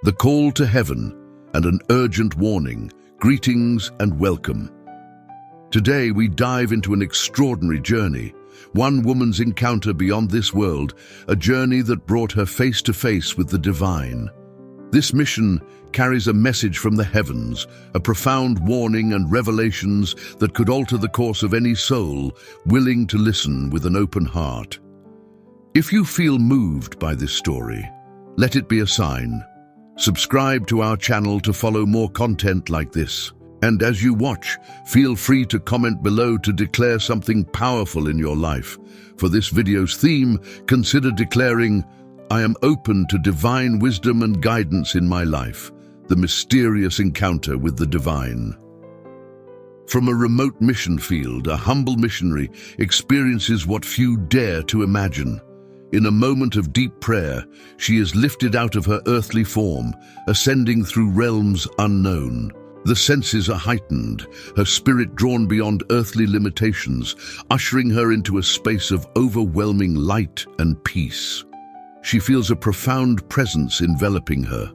the call to heaven, and an urgent warning. Greetings and welcome. Today we dive into an extraordinary journey, one woman's encounter beyond this world, a journey that brought her face to face with the divine. This mission carries a message from the heavens, a profound warning and revelations that could alter the course of any soul willing to listen with an open heart. If you feel moved by this story, let it be a sign. Subscribe to our channel to follow more content like this. And as you watch, feel free to comment below to declare something powerful in your life. For this video's theme, consider declaring, "I am open to divine wisdom and guidance in my life," the mysterious encounter with the divine. From a remote mission field, a humble missionary experiences what few dare to imagine. In a moment of deep prayer, she is lifted out of her earthly form, ascending through realms unknown. The senses are heightened, her spirit drawn beyond earthly limitations, ushering her into a space of overwhelming light and peace. She feels a profound presence enveloping her,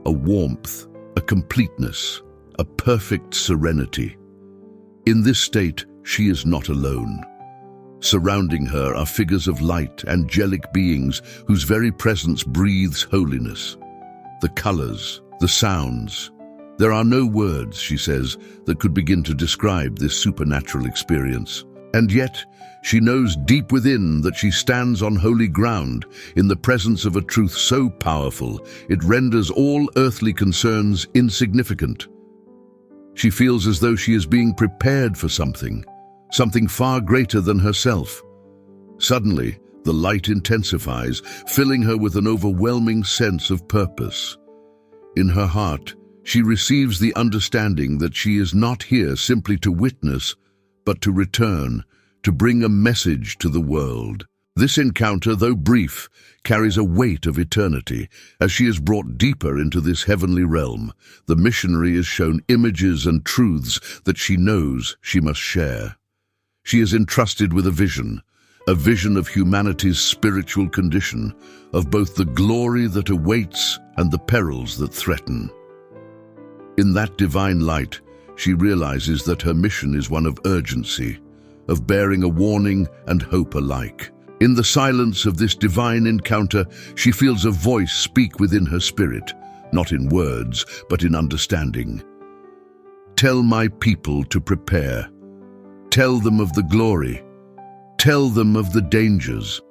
a warmth, a completeness, a perfect serenity. In this state, she is not alone. Surrounding her are figures of light, angelic beings whose very presence breathes holiness. The colors, the sounds. There are no words, she says, that could begin to describe this supernatural experience. And yet, she knows deep within that she stands on holy ground in the presence of a truth so powerful it renders all earthly concerns insignificant. She feels as though she is being prepared for something far greater than herself. Suddenly, the light intensifies, filling her with an overwhelming sense of purpose. In her heart, she receives the understanding that she is not here simply to witness, but to return, to bring a message to the world. This encounter, though brief, carries a weight of eternity. As she is brought deeper into this heavenly realm, the missionary is shown images and truths that she knows she must share. She is entrusted with a vision of humanity's spiritual condition, of both the glory that awaits and the perils that threaten. In that divine light, she realizes that her mission is one of urgency, of bearing a warning and hope alike. In the silence of this divine encounter, she feels a voice speak within her spirit, not in words, but in understanding. "Tell my people to prepare. Tell them of the glory. Tell them of the dangers."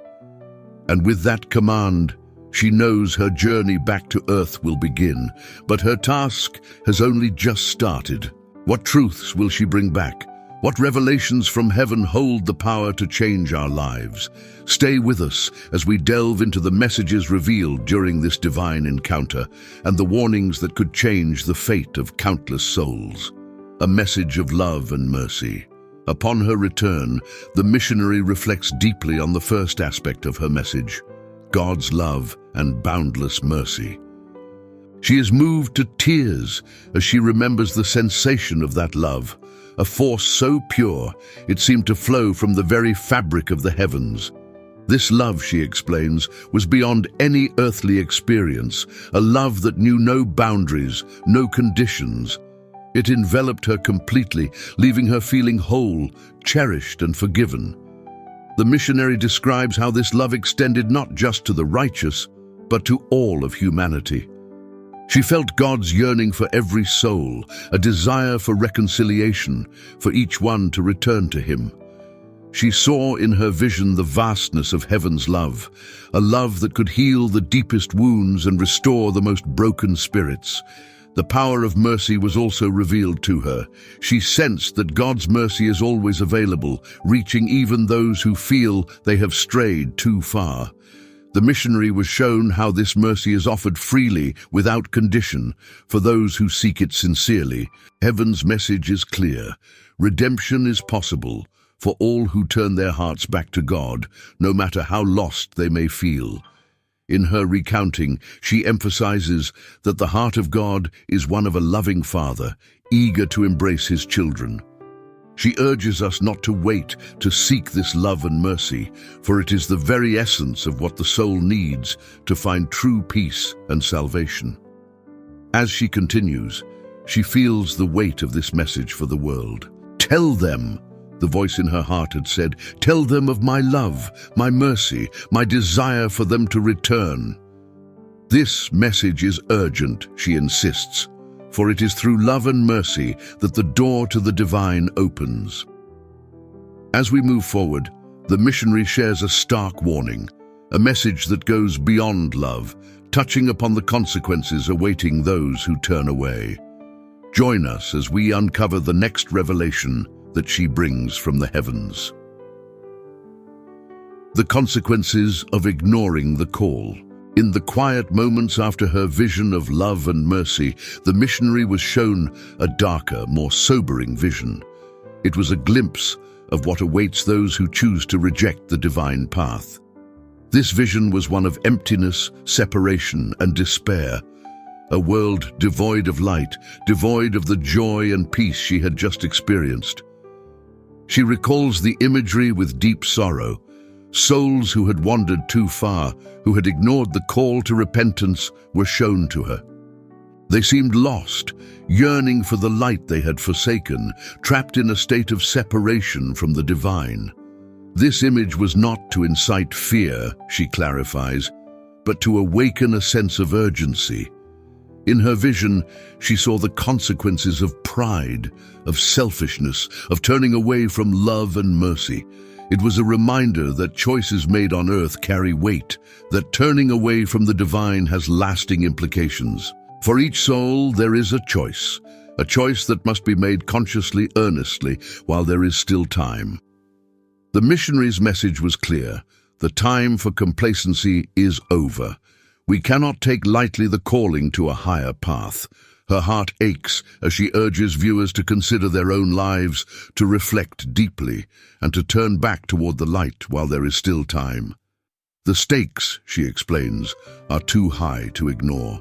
And with that command, she knows her journey back to earth will begin, but her task has only just started. What truths will she bring back? What revelations from heaven hold the power to change our lives? Stay with us as we delve into the messages revealed during this divine encounter and the warnings that could change the fate of countless souls. A message of love and mercy. Upon her return, the missionary reflects deeply on the first aspect of her message, God's love and boundless mercy. She is moved to tears as she remembers the sensation of that love, a force so pure it seemed to flow from the very fabric of the heavens. This love, she explains, was beyond any earthly experience, a love that knew no boundaries, no conditions. It enveloped her completely, leaving her feeling whole, cherished and forgiven. The missionary describes how this love extended not just to the righteous, but to all of humanity. She felt God's yearning for every soul, a desire for reconciliation, for each one to return to Him. She saw in her vision the vastness of heaven's love, a love that could heal the deepest wounds and restore the most broken spirits. The power of mercy was also revealed to her. She sensed that God's mercy is always available, reaching even those who feel they have strayed too far. The missionary was shown how this mercy is offered freely, without condition, for those who seek it sincerely. Heaven's message is clear. Redemption is possible for all who turn their hearts back to God, no matter how lost they may feel. In her recounting, she emphasizes that the heart of God is one of a loving Father, eager to embrace His children. She urges us not to wait to seek this love and mercy, for it is the very essence of what the soul needs to find true peace and salvation. As she continues, she feels the weight of this message for the world. "Tell them," the voice in her heart had said, "tell them of my love, my mercy, my desire for them to return." This message is urgent, she insists, for it is through love and mercy that the door to the divine opens. As we move forward, the missionary shares a stark warning, a message that goes beyond love, touching upon the consequences awaiting those who turn away. Join us as we uncover the next revelation that she brings from the heavens. The consequences of ignoring the call. In the quiet moments after her vision of love and mercy, the missionary was shown a darker, more sobering vision. It was a glimpse of what awaits those who choose to reject the divine path. This vision was one of emptiness, separation, and despair, a world devoid of light, devoid of the joy and peace she had just experienced. She recalls the imagery with deep sorrow. Souls who had wandered too far, who had ignored the call to repentance, were shown to her. They seemed lost, yearning for the light they had forsaken, trapped in a state of separation from the divine. This image was not to incite fear, she clarifies, but to awaken a sense of urgency. In her vision, she saw the consequences of pride, of selfishness, of turning away from love and mercy. It was a reminder that choices made on earth carry weight, that turning away from the divine has lasting implications. For each soul, there is a choice that must be made consciously, earnestly, while there is still time. The missionary's message was clear. The time for complacency is over. We cannot take lightly the calling to a higher path. Her heart aches as she urges viewers to consider their own lives, to reflect deeply, and to turn back toward the light while there is still time. The stakes, she explains, are too high to ignore.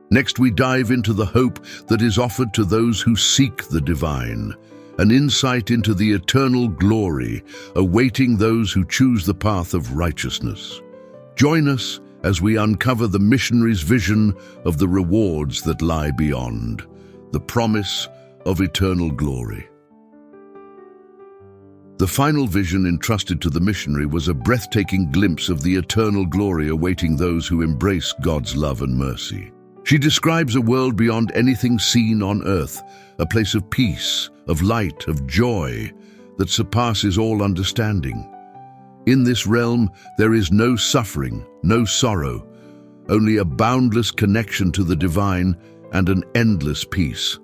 Next, we dive into the hope that is offered to those who seek the divine, an insight into the eternal glory awaiting those who choose the path of righteousness. Join us as we uncover the missionary's vision of the rewards that lie beyond, the promise of eternal glory. The final vision entrusted to the missionary was a breathtaking glimpse of the eternal glory awaiting those who embrace God's love and mercy. She describes a world beyond anything seen on earth, a place of peace, of light, of joy that surpasses all understanding. In this realm, there is no suffering, no sorrow, only a boundless connection to the divine and an endless peace.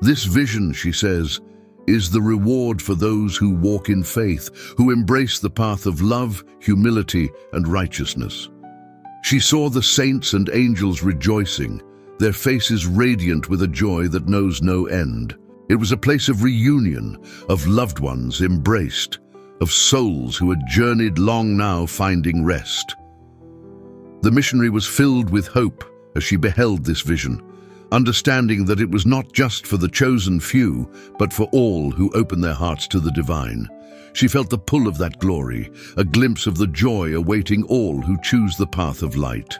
This vision, she says, is the reward for those who walk in faith, who embrace the path of love, humility, and righteousness. She saw the saints and angels rejoicing, their faces radiant with a joy that knows no end. It was a place of reunion, of loved ones embraced, of souls who had journeyed long now finding rest. The missionary was filled with hope as she beheld this vision, understanding that it was not just for the chosen few, but for all who open their hearts to the divine. She felt the pull of that glory, a glimpse of the joy awaiting all who choose the path of light.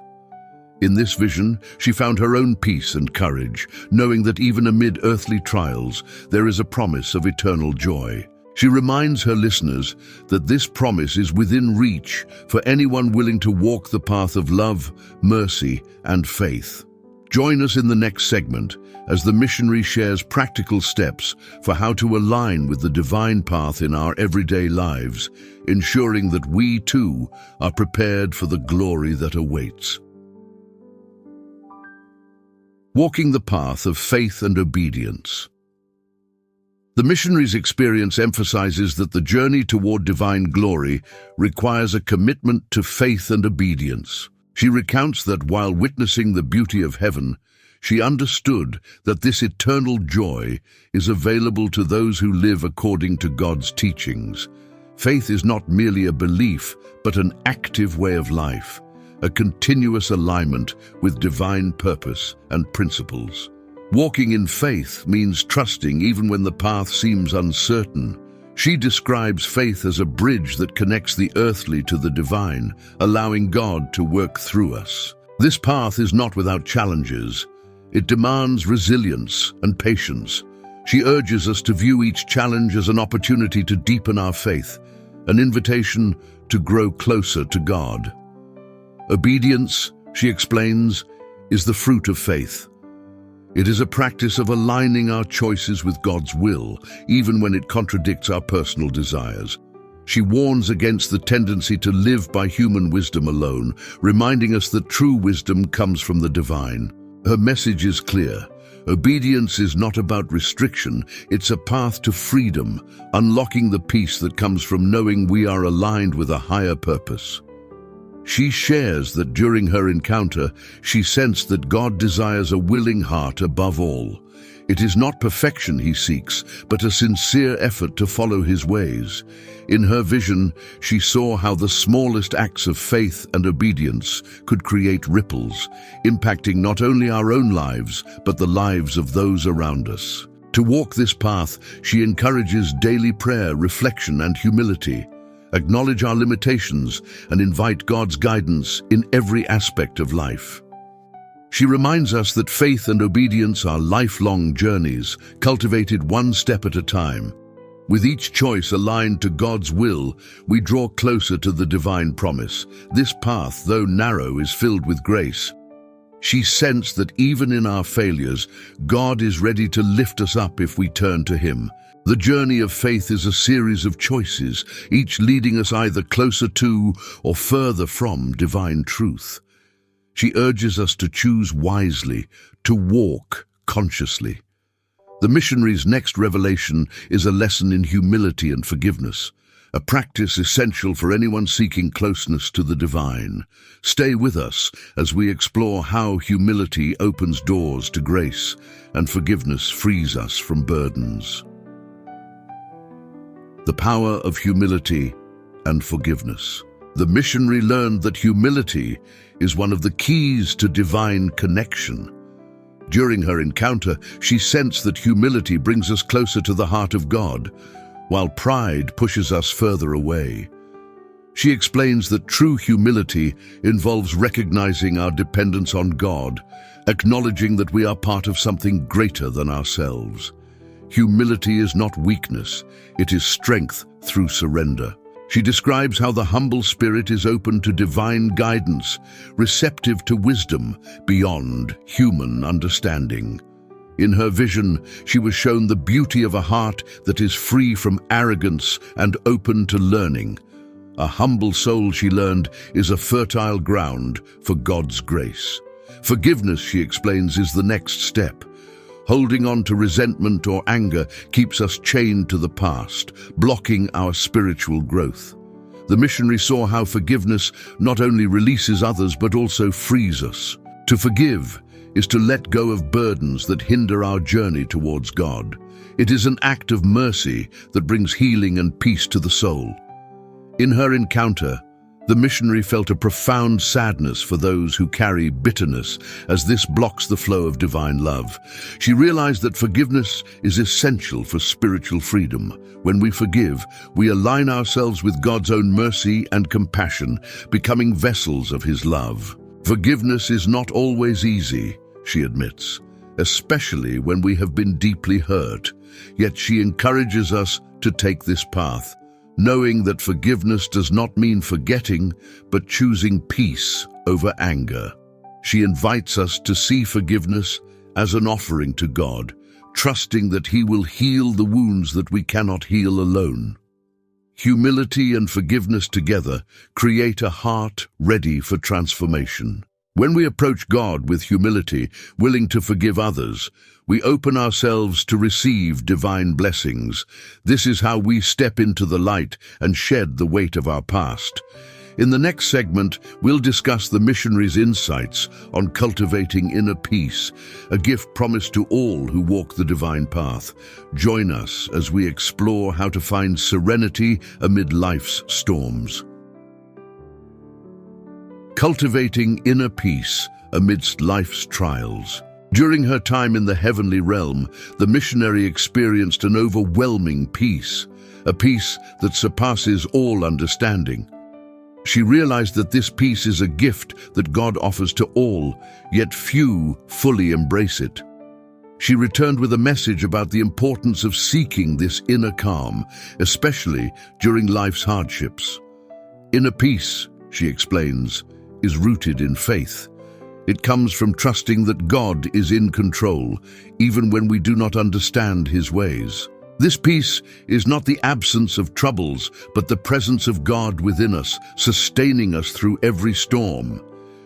In this vision, she found her own peace and courage, knowing that even amid earthly trials, there is a promise of eternal joy. She reminds her listeners that this promise is within reach for anyone willing to walk the path of love, mercy, and faith. Join us in the next segment as the missionary shares practical steps for how to align with the divine path in our everyday lives, ensuring that we too are prepared for the glory that awaits. Walking the path of faith and obedience. The missionary's experience emphasizes that the journey toward divine glory requires a commitment to faith and obedience. She recounts that while witnessing the beauty of heaven, she understood that this eternal joy is available to those who live according to God's teachings. Faith is not merely a belief, but an active way of life, a continuous alignment with divine purpose and principles. Walking in faith means trusting even when the path seems uncertain. She describes faith as a bridge that connects the earthly to the divine, allowing God to work through us. This path is not without challenges. It demands resilience and patience. She urges us to view each challenge as an opportunity to deepen our faith, an invitation to grow closer to God. Obedience, she explains, is the fruit of faith. It is a practice of aligning our choices with God's will, even when it contradicts our personal desires. She warns against the tendency to live by human wisdom alone, reminding us that true wisdom comes from the divine. Her message is clear. Obedience is not about restriction, it's a path to freedom, unlocking the peace that comes from knowing we are aligned with a higher purpose. She shares that during her encounter, she sensed that God desires a willing heart above all. It is not perfection he seeks, but a sincere effort to follow his ways. In her vision, she saw how the smallest acts of faith and obedience could create ripples, impacting not only our own lives, but the lives of those around us. To walk this path, she encourages daily prayer, reflection, and humility. Acknowledge our limitations and invite God's guidance in every aspect of life. She reminds us that faith and obedience are lifelong journeys, cultivated one step at a time. With each choice aligned to God's will, we draw closer to the divine promise. This path, though narrow, is filled with grace. She sensed that even in our failures, God is ready to lift us up if we turn to Him. The journey of faith is a series of choices, each leading us either closer to or further from divine truth. She urges us to choose wisely, to walk consciously. The missionary's next revelation is a lesson in humility and forgiveness, a practice essential for anyone seeking closeness to the divine. Stay with us as we explore how humility opens doors to grace and forgiveness frees us from burdens. The power of humility and forgiveness. The missionary learned that humility is one of the keys to divine connection. During her encounter, she sensed that humility brings us closer to the heart of God, while pride pushes us further away. She explains that true humility involves recognizing our dependence on God, acknowledging that we are part of something greater than ourselves. Humility is not weakness, it is strength through surrender. She describes how the humble spirit is open to divine guidance, receptive to wisdom beyond human understanding. In her vision, she was shown the beauty of a heart that is free from arrogance and open to learning. A humble soul, she learned, is a fertile ground for God's grace. Forgiveness, she explains, is the next step. Holding on to resentment or anger keeps us chained to the past, blocking our spiritual growth. The missionary saw how forgiveness not only releases others but also frees us. To forgive is to let go of burdens that hinder our journey towards God. It is an act of mercy that brings healing and peace to the soul. In her encounter, the missionary felt a profound sadness for those who carry bitterness, as this blocks the flow of divine love. She realized that forgiveness is essential for spiritual freedom. When we forgive, we align ourselves with God's own mercy and compassion, becoming vessels of His love. Forgiveness is not always easy, she admits, especially when we have been deeply hurt. Yet she encourages us to take this path, knowing that forgiveness does not mean forgetting, but choosing peace over anger. She invites us to see forgiveness as an offering to God, trusting that He will heal the wounds that we cannot heal alone. Humility and forgiveness together create a heart ready for transformation. When we approach God with humility, willing to forgive others, we open ourselves to receive divine blessings. This is how we step into the light and shed the weight of our past. In the next segment, we'll discuss the missionary's insights on cultivating inner peace, a gift promised to all who walk the divine path. Join us as we explore how to find serenity amid life's storms. Cultivating inner peace amidst life's trials. During her time in the heavenly realm, the missionary experienced an overwhelming peace, a peace that surpasses all understanding. She realized that this peace is a gift that God offers to all, yet few fully embrace it. She returned with a message about the importance of seeking this inner calm, especially during life's hardships. Inner peace, she explains, is rooted in faith. It comes from trusting that God is in control, even when we do not understand His ways. This peace is not the absence of troubles, but the presence of God within us, sustaining us through every storm.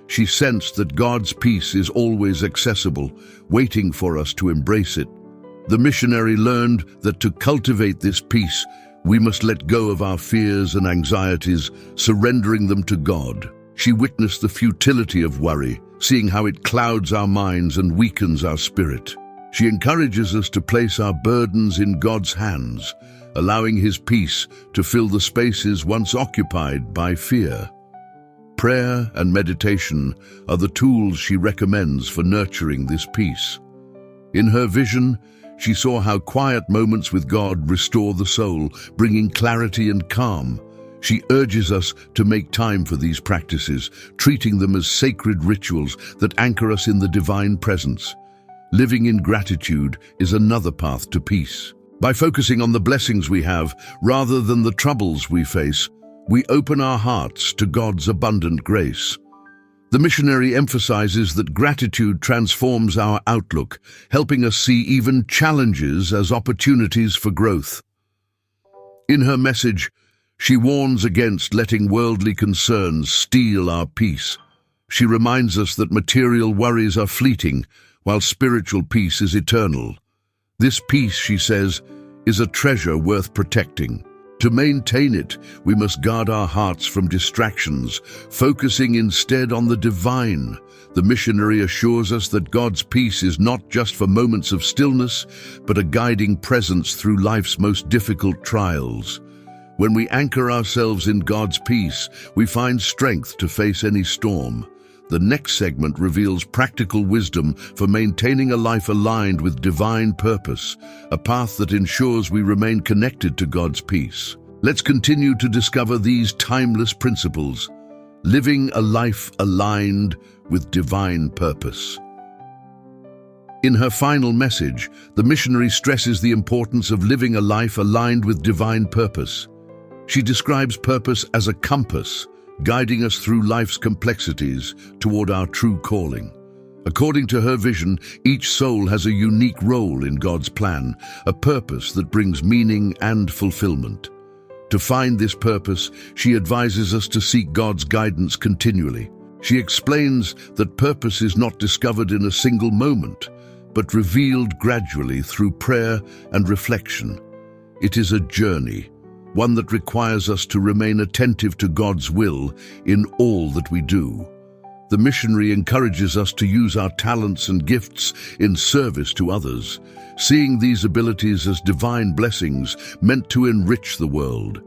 She sensed that God's peace is always accessible, waiting for us to embrace it. The missionary learned that to cultivate this peace, we must let go of our fears and anxieties, surrendering them to God. She witnessed the futility of worry, seeing how it clouds our minds and weakens our spirit. She encourages us to place our burdens in God's hands, allowing His peace to fill the spaces once occupied by fear. Prayer and meditation are the tools she recommends for nurturing this peace. In her vision, she saw how quiet moments with God restore the soul, bringing clarity and calm. She urges us to make time for these practices, treating them as sacred rituals that anchor us in the divine presence. Living in gratitude is another path to peace. By focusing on the blessings we have, rather than the troubles we face, we open our hearts to God's abundant grace. The missionary emphasizes that gratitude transforms our outlook, helping us see even challenges as opportunities for growth. In her message, she warns against letting worldly concerns steal our peace. She reminds us that material worries are fleeting, while spiritual peace is eternal. This peace, she says, is a treasure worth protecting. To maintain it, we must guard our hearts from distractions, focusing instead on the divine. The missionary assures us that God's peace is not just for moments of stillness, but a guiding presence through life's most difficult trials. When we anchor ourselves in God's peace, we find strength to face any storm. The next segment reveals practical wisdom for maintaining a life aligned with divine purpose, a path that ensures we remain connected to God's peace. Let's continue to discover these timeless principles, living a life aligned with divine purpose. In her final message, the missionary stresses the importance of living a life aligned with divine purpose. She describes purpose as a compass, guiding us through life's complexities toward our true calling. According to her vision, each soul has a unique role in God's plan, a purpose that brings meaning and fulfillment. To find this purpose, she advises us to seek God's guidance continually. She explains that purpose is not discovered in a single moment, but revealed gradually through prayer and reflection. It is a journey, one that requires us to remain attentive to God's will in all that we do. The missionary encourages us to use our talents and gifts in service to others, seeing these abilities as divine blessings meant to enrich the world.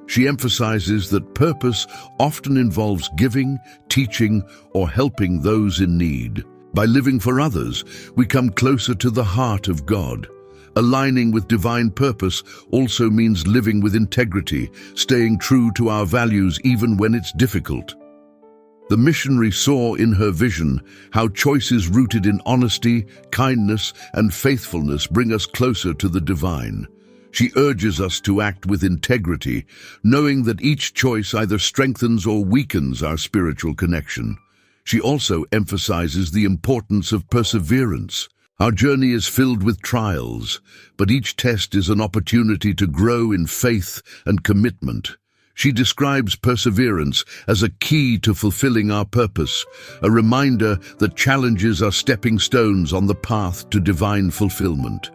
She emphasizes that purpose often involves giving, teaching, or helping those in need. By living for others, we come closer to the heart of God. Aligning with divine purpose also means living with integrity, staying true to our values even when it's difficult. The missionary saw in her vision how choices rooted in honesty, kindness, and faithfulness bring us closer to the divine. She urges us to act with integrity, knowing that each choice either strengthens or weakens our spiritual connection. She also emphasizes the importance of perseverance. Our journey is filled with trials, but each test is an opportunity to grow in faith and commitment. She describes perseverance as a key to fulfilling our purpose, a reminder that challenges are stepping stones on the path to divine fulfillment.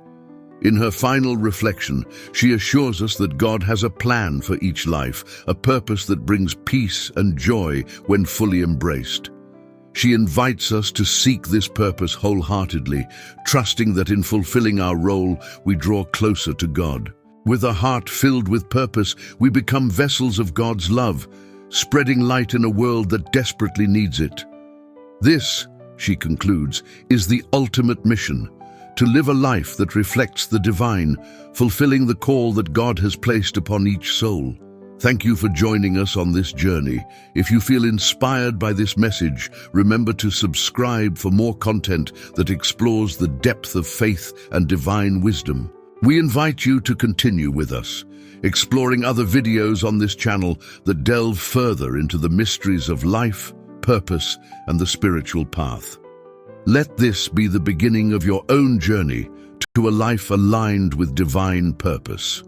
In her final reflection, she assures us that God has a plan for each life, a purpose that brings peace and joy when fully embraced. She invites us to seek this purpose wholeheartedly, trusting that in fulfilling our role, we draw closer to God. With a heart filled with purpose, we become vessels of God's love, spreading light in a world that desperately needs it. This, she concludes, is the ultimate mission, to live a life that reflects the divine, fulfilling the call that God has placed upon each soul. Thank you for joining us on this journey. If you feel inspired by this message, remember to subscribe for more content that explores the depth of faith and divine wisdom. We invite you to continue with us, exploring other videos on this channel that delve further into the mysteries of life, purpose, and the spiritual path. Let this be the beginning of your own journey to a life aligned with divine purpose.